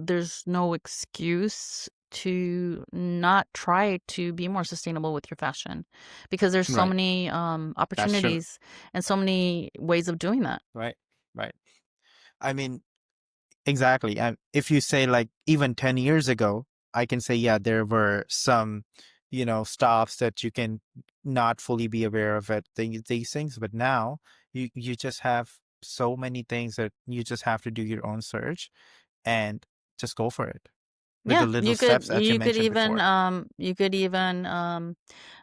there's no excuse to not try to be more sustainable with your fashion, because there's so Right. many That's true. opportunities and so many ways of doing that. Right. Right. I mean, exactly. And if you say like even 10 years ago, I can say, yeah, there were some, stops that you can not fully be aware of it, these things. But now you just have so many things that you just have to do your own search and just go for it with the Yeah, little steps that you mentioned before. you could even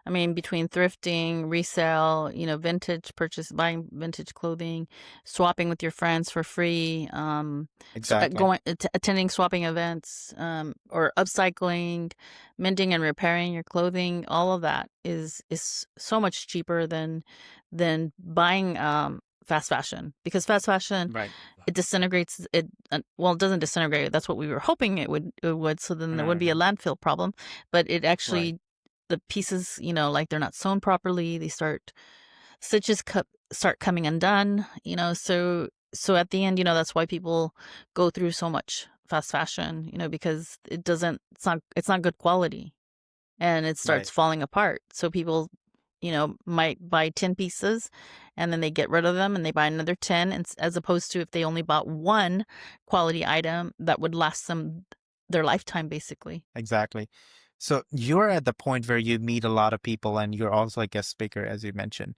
I mean, between thrifting, resale, vintage purchase, buying vintage clothing, swapping with your friends for free, Exactly. attending swapping events, or upcycling, mending and repairing your clothing, all of that is so much cheaper than buying fast fashion, because fast fashion, Right. it disintegrates it. Well, it doesn't disintegrate. That's what we were hoping it would. So then there wouldn't be a Mhm. landfill problem, but it Right. actually, the pieces, like they're not sewn properly. Stitches start coming undone. So at the end, that's why people go through so much fast fashion. Because it's not good quality, and it starts Right. falling apart. So people, might buy 10 pieces, and then they get rid of them and they buy another 10, and as opposed to if they only bought one quality item that would last them their lifetime, basically. Exactly. So you're at the point where you meet a lot of people and you're also a guest speaker, as you mentioned.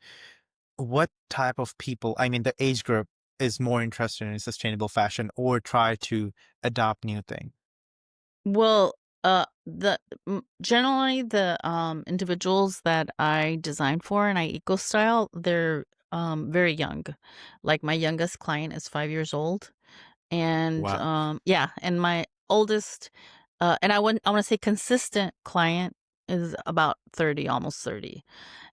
What type of people, I mean, the age group is more interested in sustainable fashion or try to adopt new thing? Well, generally the individuals that I design for and I eco style, they're very young. Like my youngest client is 5 years old, and Wow. yeah, and my oldest, and I want to say consistent client is about 30, almost 30.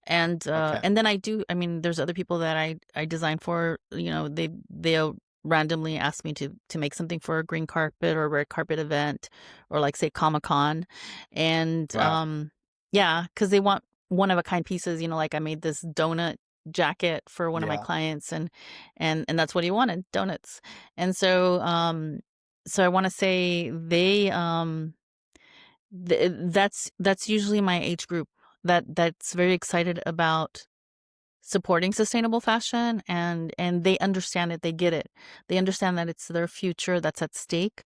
Okay. And then I mean, there's other people that I design for, they'll randomly ask me to make something for a green carpet or a red carpet event, or like say Comic-Con. And Wow. yeah, cuz they want one of a kind pieces, like I made this donut jacket for one of my Yeah. clients, and that's what he wanted, donuts. And so I want to say that's usually my age group that's very excited about supporting sustainable fashion, and they understand it, they get it. They understand that it's their future that's at stake,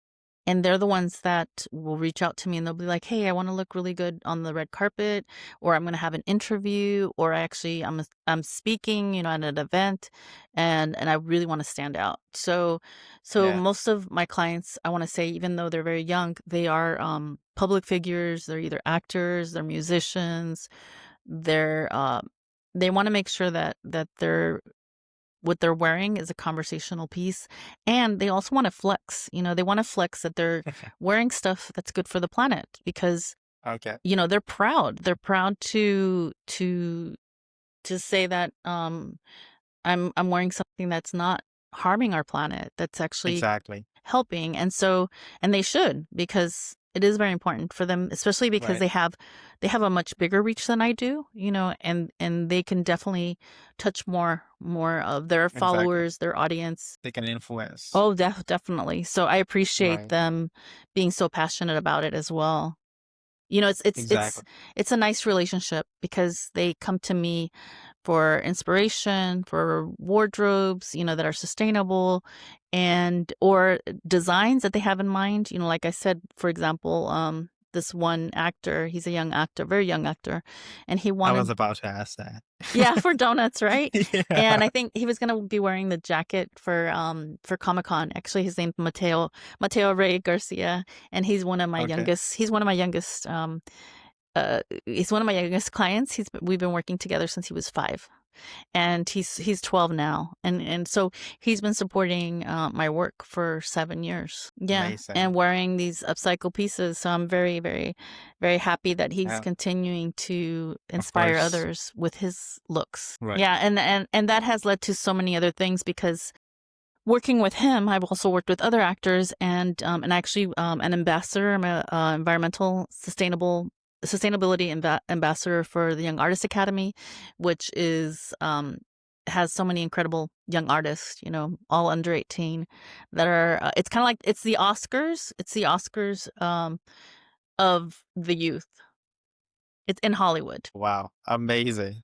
and they're the ones that will reach out to me and they'll be like, "Hey, I want to look really good on the red carpet, or I'm going to have an interview, or I'm speaking, at an event, and I really want to stand out." So Yeah. most of my clients, I want to say, even though they're very young, they are public figures. They're either actors, they're musicians, they're they want to make sure that what they're wearing is a conversational piece, and they also want to flex. They want to flex that they're wearing stuff that's good for the planet, because Okay. they're proud to say that I'm wearing something that's not harming our planet, that's actually Exactly. helping. And they should, because it is very important for them, especially because Right. they have a much bigger reach than I do, and they can definitely touch more of their Exactly. followers, their audience. They can influence. Oh, definitely. So I appreciate Right. them being so passionate about it as well. It's Exactly. it's a nice relationship, because they come to me for inspiration, for wardrobes, that are sustainable, and or designs that they have in mind. Like I said, for example, this one actor, he's a young actor, very young actor, and he I was wanted, about to ask that. yeah, for donuts, right? And Yeah. I think he was gonna be wearing the jacket for Comic-Con. Actually, his name's Mateo Ray Garcia, and Okay. he's one of my youngest clients. We've been working together since he was 5, and he's 12 now, and so he's been supporting my work for 7 years. Yeah, Amazing. and wearing these upcycle pieces. So I'm very, very, very happy that he's Yeah. continuing to Of inspire course. others with his looks. Right. Yeah, and that has led to so many other things, because working with him, I've also worked with other actors, and actually an ambassador. I'm a environmental sustainability ambassador for the Young Artist Academy, which is has so many incredible young artists, all under 18 that are, it's kind of like it's the Oscars. It's the Oscars of the youth. It's in Hollywood. Wow, amazing.